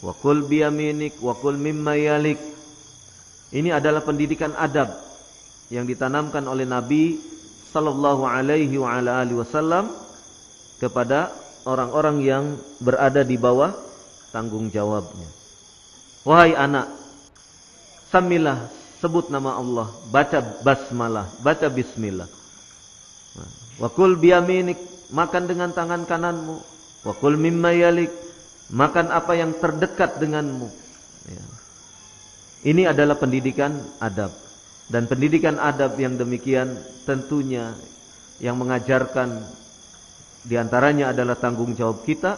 wa kul biyaminik wa kul mimma yalik. Ini adalah pendidikan adab yang ditanamkan oleh Nabi SAW kepada orang-orang yang berada di bawah tanggung jawabnya. Wahai anak, samillah, sebut nama Allah, baca basmalah, baca bismillah. Wa kul biyaminik, makan dengan tangan kananmu. Wa kul mimma yalik, makan apa yang terdekat denganmu. Ya. Ini adalah pendidikan adab. Dan pendidikan adab yang demikian tentunya yang mengajarkan diantaranya adalah tanggung jawab kita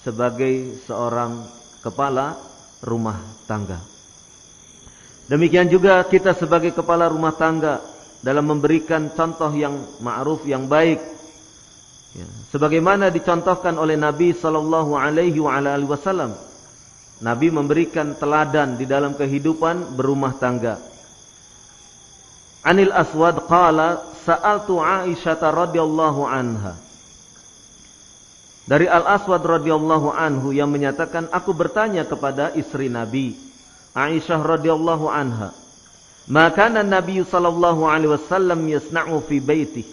sebagai seorang kepala rumah tangga. Demikian juga kita sebagai kepala rumah tangga dalam memberikan contoh yang ma'ruf, yang baik, ya, sebagaimana dicontohkan oleh Nabi SAW. Nabi memberikan teladan di dalam kehidupan berumah tangga. Anil Aswad qala sa'altu Aisyah radhiyallahu anha. Dari Al-Aswad radhiyallahu anhu yang menyatakan, aku bertanya kepada istri Nabi Aisyah radhiyallahu anha, maka Nabi sallallahu alaihi wasallam yasna'u fi baitih.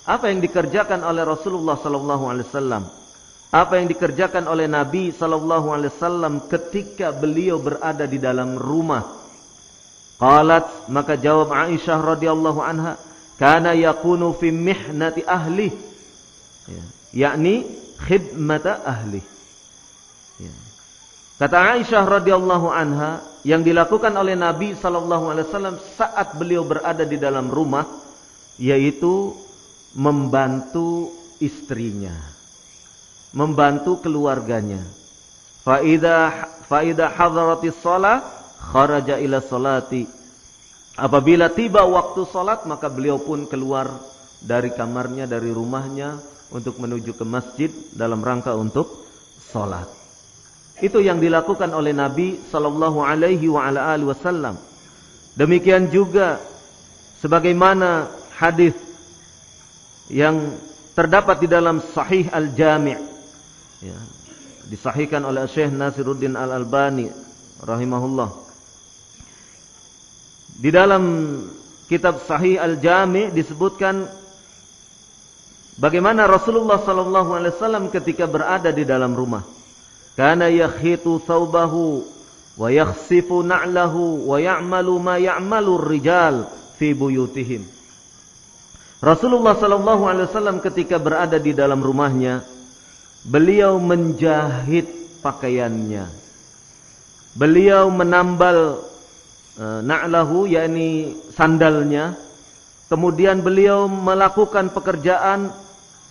Apa yang dikerjakan oleh Rasulullah sallallahu alaihi wasallam? Apa yang dikerjakan oleh Nabi sallallahu alaihi wasallam ketika beliau berada di dalam rumah? Qalat, maka jawab Aisyah radhiyallahu anha, kana yakunu fi mihnati ahli, ya, yakni khidmata ahli. Ya. Kata Aisyah radhiyallahu anha, yang dilakukan oleh Nabi sallallahu alaihi wasallam saat beliau berada di dalam rumah yaitu membantu istrinya, membantu keluarganya. Fa idza hadaratis shalah kharaja ila salati. Apabila tiba waktu salat, maka beliau pun keluar dari kamarnya, dari rumahnya untuk menuju ke masjid dalam rangka untuk salat. Itu yang dilakukan oleh Nabi sallallahu alaihi wasallam. Demikian juga sebagaimana hadis yang terdapat di dalam Sahih Al-Jami', ya, disahihkan oleh Syekh Nasiruddin Al-Albani rahimahullah. Di dalam kitab Sahih Al-Jami' disebutkan bagaimana Rasulullah sallallahu alaihi wasallam ketika berada di dalam rumah, kana yakhitu thawbahu wa yakhsifu na'lahu wa ya'malu ma ya'malu ar-rijal fi buyutihim. Rasulullah sallallahu alaihi wasallam ketika berada di dalam rumahnya, beliau menjahit pakaiannya. Beliau menambal na'lahu, yakni sandalnya. Kemudian beliau melakukan pekerjaan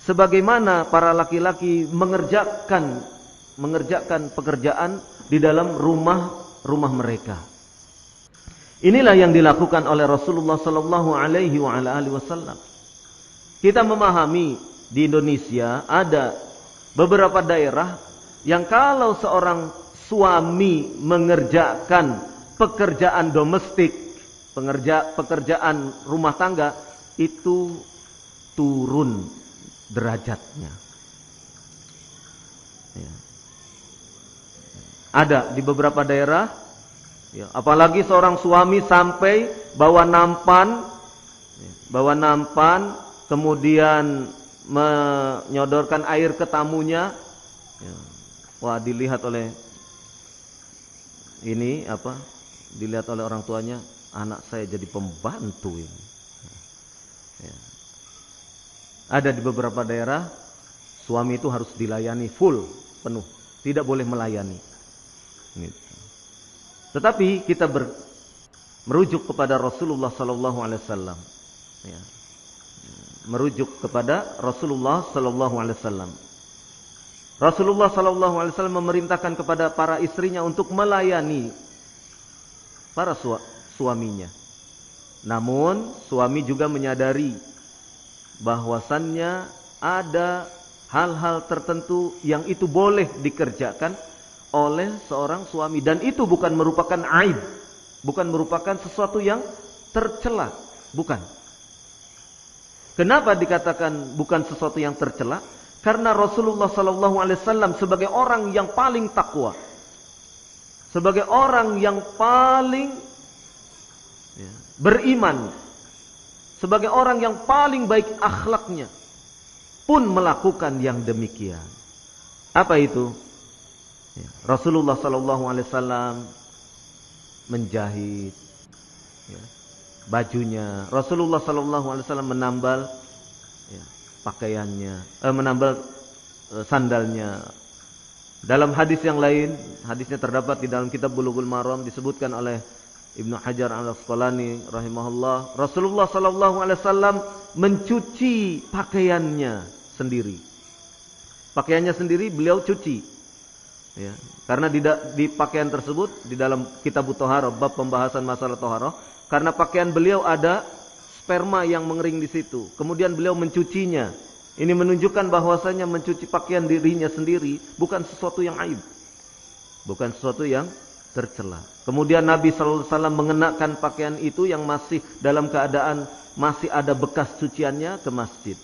sebagaimana para laki-laki mengerjakan pekerjaan di dalam rumah mereka. Inilah yang dilakukan oleh Rasulullah sallallahu alaihi wasallam. Kita memahami di Indonesia ada beberapa daerah yang kalau seorang suami mengerjakan pekerjaan domestik, pekerjaan rumah tangga, itu turun derajatnya. Ya. Ada di beberapa daerah, ya, apalagi seorang suami sampai bawa nampan, bawa nampan, kemudian menyodorkan air ke tamunya. Wah, dilihat oleh dilihat oleh orang tuanya, anak saya jadi pembantu ini. Ada di beberapa daerah suami itu harus dilayani full, penuh, tidak boleh melayani. Tetapi kita merujuk kepada Rasulullah sallallahu alaihi wasallam. Merujuk kepada Rasulullah sallallahu alaihi wasallam. Rasulullah sallallahu alaihi wasallam memerintahkan kepada para istrinya untuk melayani para suaminya. Namun suami juga menyadari bahwasannya ada hal-hal tertentu yang itu boleh dikerjakan oleh seorang suami, dan itu bukan merupakan aib, bukan merupakan sesuatu yang tercela, bukan. Kenapa dikatakan bukan sesuatu yang tercela? Karena Rasulullah sallallahu alaihi wasallam sebagai orang yang paling takwa, sebagai orang yang paling beriman, sebagai orang yang paling baik akhlaknya, pun melakukan yang demikian. Apa itu? Rasulullah sallallahu alaihi wasallam menjahit bajunya. Rasulullah sallallahu alaihi wasallam menambal pakaiannya, menambal sandalnya. Dalam hadis yang lain, hadisnya terdapat di dalam kitab Bulughul Maram, disebutkan oleh Ibnu Hajar Al-Asqalani rahimahullah, Rasulullah sallallahu alaihi wasallam mencuci pakaiannya sendiri. Pakaiannya sendiri beliau cuci. Karena di pakaian tersebut, di dalam kitab Thaharah, bab pembahasan masalah thaharah, karena pakaian beliau ada sperma yang mengering di situ. Kemudian beliau mencucinya. Ini menunjukkan bahwasanya mencuci pakaian dirinya sendiri bukan sesuatu yang aib, bukan sesuatu yang tercela. Kemudian Nabi sallallahu alaihi wasallam mengenakan pakaian itu yang masih dalam keadaan masih ada bekas cuciannya ke masjid.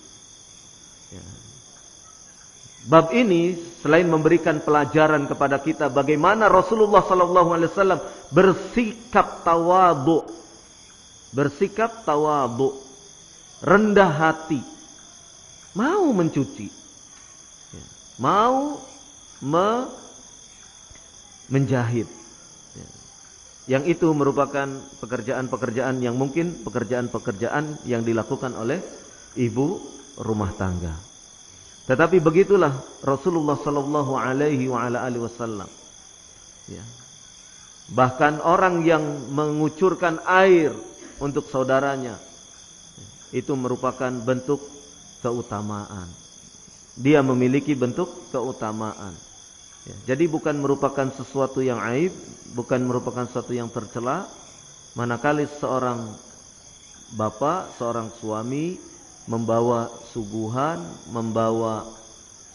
Bab ini selain memberikan pelajaran kepada kita bagaimana Rasulullah sallallahu alaihi wasallam bersikap tawadhu, rendah hati, mau mencuci, mau menjahit. Yang itu merupakan pekerjaan-pekerjaan yang mungkin pekerjaan-pekerjaan yang dilakukan oleh ibu rumah tangga. Tetapi begitulah Rasulullah sallallahu alaihi wasallam. Bahkan orang yang mengucurkan air untuk saudaranya itu merupakan bentuk keutamaan. Dia memiliki bentuk keutamaan. Jadi bukan merupakan sesuatu yang aib, bukan merupakan sesuatu yang tercela, manakala seorang bapak, seorang suami membawa suguhan, membawa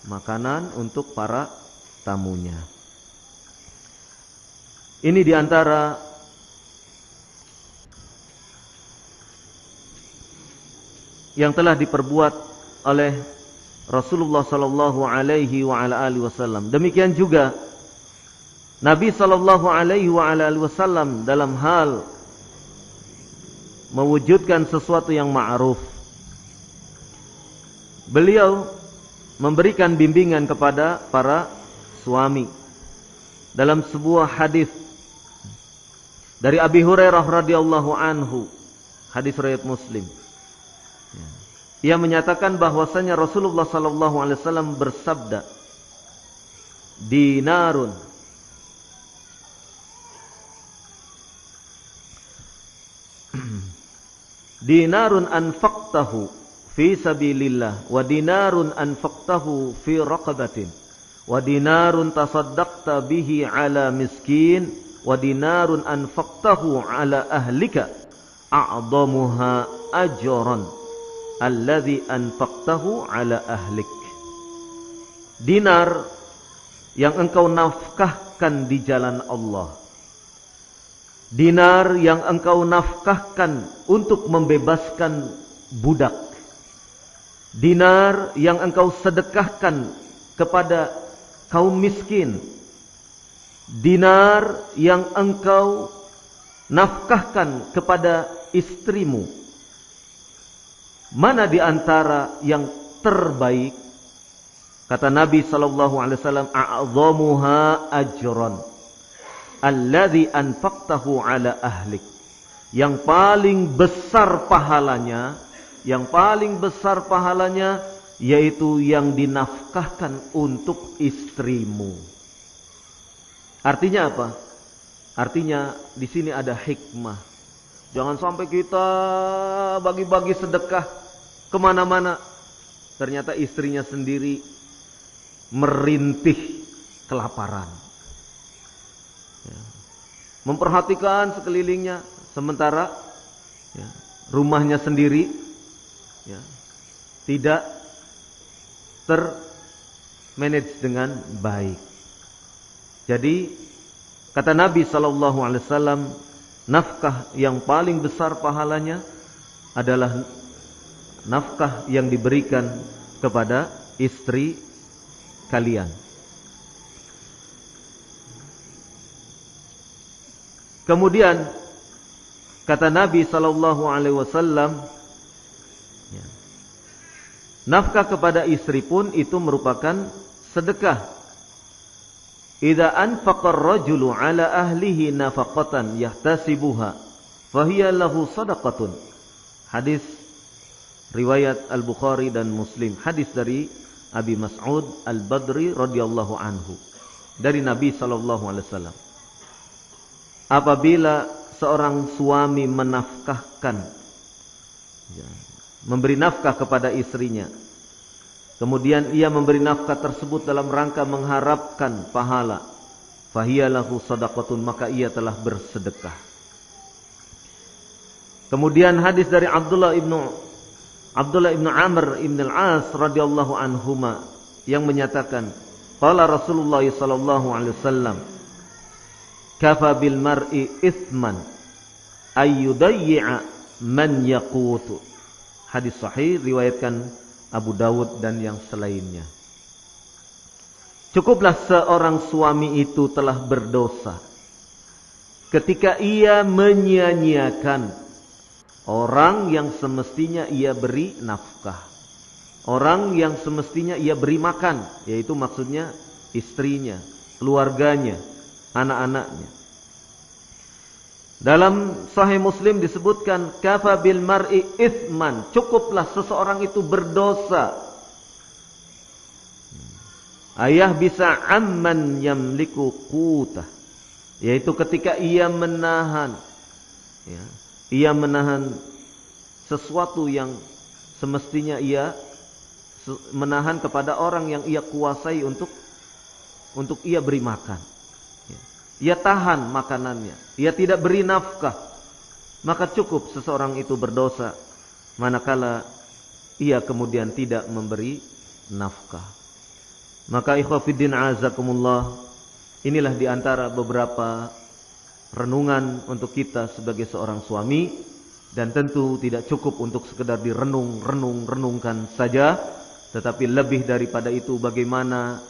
makanan untuk para tamunya. Ini diantara yang telah diperbuat oleh Rasulullah sallallahu alaihi wasallam. Demikian juga Nabi sallallahu alaihi wasallam dalam hal mewujudkan sesuatu yang ma'ruf. Beliau memberikan bimbingan kepada para suami. Dalam sebuah hadis dari Abi Hurairah radhiyallahu anhu, hadis riwayat Muslim. Ia menyatakan bahwasanya Rasulullah sallallahu alaihi wasallam bersabda, dinarun anfaqtahu fi sabilillah wa dinarun anfaqtahu fi raqabatin wa dinarun tasaddaqta bihi ala miskin wa dinarun anfaqtahu ala ahlika a'dhamuha ajran alladzi anfaqtahu ala ahlik. Dinar yang engkau nafkahkan di jalan Allah, dinar yang engkau nafkahkan untuk membebaskan budak, dinar yang engkau sedekahkan kepada kaum miskin, dinar yang engkau nafkahkan kepada istrimu, Mana di antara yang terbaik? Kata Nabi sallallahu alaihi wasallam, a'dhamuha ajran alladhi anfaqtahu ala ahlik. Yang paling besar pahalanya, yaitu yang dinafkahkan untuk istrimu. Artinya apa? Artinya di sini ada hikmah. Jangan sampai kita bagi-bagi sedekah kemana-mana, ternyata istrinya sendiri merintih kelaparan. Memperhatikan sekelilingnya, sementara rumahnya sendiri tidak termanage dengan baik. Jadi kata Nabi SAW, nafkah yang paling besar pahalanya adalah nafkah yang diberikan kepada istri kalian. Kemudian kata Nabi SAW, nafkah kepada istri pun itu merupakan sedekah. Idza anfaqa ar-rajulu ala ahlihi nafaqatan yahtasibuha fahiya lahu shadaqatun. Hadis riwayat Al-Bukhari dan Muslim. Hadis dari Abi Mas'ud Al-Badri radhiyallahu anhu, dari Nabi sallallahu alaihi wasallam. Apabila seorang suami menafkahkan, memberi nafkah kepada istrinya, kemudian ia memberi nafkah tersebut dalam rangka mengharapkan pahala, fahiya lahu shadaqatun, maka ia telah bersedekah. Kemudian hadis dari Abdullah ibnu Amr ibn al-As radhiyallahu anhuma yang menyatakan, qala Rasulullah sallallahu alaihi wasallam, kafa bil mar'i ithman ayyudayya man yaqutu. Hadis sahih riwayatkan Abu Dawud dan yang selainnya. Cukuplah seorang suami itu telah berdosa ketika ia menyia-nyiakan orang yang semestinya ia beri nafkah, orang yang semestinya ia beri makan, yaitu maksudnya istrinya, keluarganya, anak-anaknya. Dalam Sahih Muslim disebutkan, kafa bil mar'i ithman, cukuplah seseorang itu berdosa. Ayah bisa amman yamliku qutah, yaitu ketika ia menahan, ia menahan sesuatu yang semestinya ia menahan kepada orang yang ia kuasai untuk ia beri makan. Ia tahan makanannya, ia tidak beri nafkah, maka cukup seseorang itu berdosa manakala ia kemudian tidak memberi nafkah. Maka ikhwafiddin azakumullah, inilah diantara beberapa renungan untuk kita sebagai seorang suami, dan tentu tidak cukup untuk sekedar direnungkan saja, tetapi lebih daripada itu bagaimana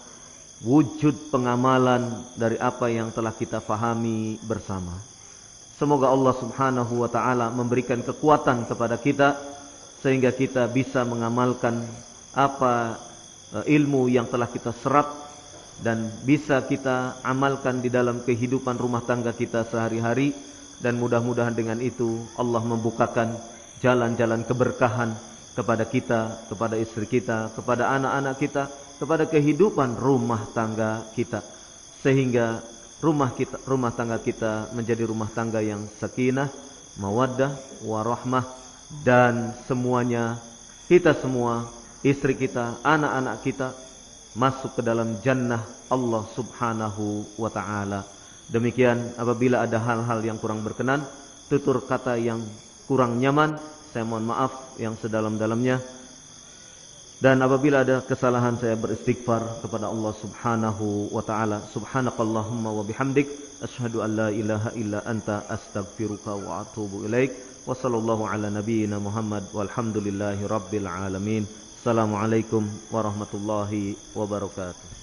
wujud pengamalan dari apa yang telah kita fahami bersama. Semoga Allah Subhanahu wa taala memberikan kekuatan kepada kita sehingga kita bisa mengamalkan apa ilmu yang telah kita serap dan bisa kita amalkan di dalam kehidupan rumah tangga kita sehari-hari, dan mudah-mudahan dengan itu Allah membukakan jalan-jalan keberkahan kepada kita, kepada istri kita, kepada anak-anak kita, kepada kehidupan rumah tangga kita, sehingga rumah tangga kita menjadi rumah tangga yang sakinah, mawaddah, warahmah, dan semuanya kita semua, istri kita, anak-anak kita masuk ke dalam jannah Allah Subhanahu wa taala. Demikian, apabila ada hal-hal yang kurang berkenan, tutur kata yang kurang nyaman, saya mohon maaf yang sedalam-dalamnya. Dan apabila ada kesalahan, saya beristighfar kepada Allah Subhanahu wa taala. Subhanakallahumma wa bihamdik, asyhadu an la ilaha illa anta, astaghfiruka wa atubu ilaik. Wa sallallahu ala nabiyyina Muhammad walhamdulillahi rabbil alamin. Assalamualaikum warahmatullahi wabarakatuh.